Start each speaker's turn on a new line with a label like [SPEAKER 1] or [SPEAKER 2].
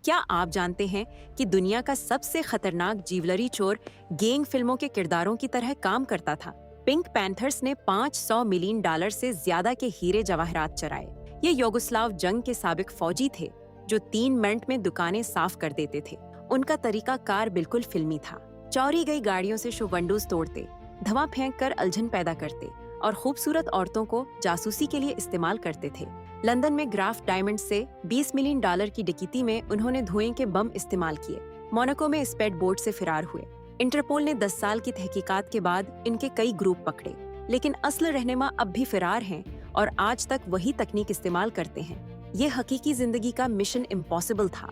[SPEAKER 1] क्या आप जानते हैं कि दुनिया का सबसे खतरनाक ज्वेलरी चोर गैंग फिल्मों के किरदारों की तरह काम करता था? पिंक पैंथर्स ने $500 मिलियन से ज्यादा के हीरे जवाहरात चुराए। ये युगोस्लाव जंग के साबिक फौजी थे जो 3 मिनट में दुकानें साफ कर देते थे। उनका तरीका कार बिल्कुल फिल्मी था। चोरी गई गाड़ियों से शो विंडोज तोड़ते, धुआं फेंक कर उलझन पैदा करते और खूबसूरत औरतों को जासूसी के लिए इस्तेमाल करते थे। लंदन में ग्राफ डायमंड से $20 मिलियन की डकैती में उन्होंने धुएं के बम इस्तेमाल किए। मोनाको में स्पेड बोट से फरार हुए। इंटरपोल ने 10 साल की तहकीकात के बाद इनके कई ग्रुप पकड़े, लेकिन असली रहनुमा अब भी फरार हैं और आज तक वही तकनीक इस्तेमाल करते हैं। ये हकीकी जिंदगी का मिशन इम्पॉसिबल था।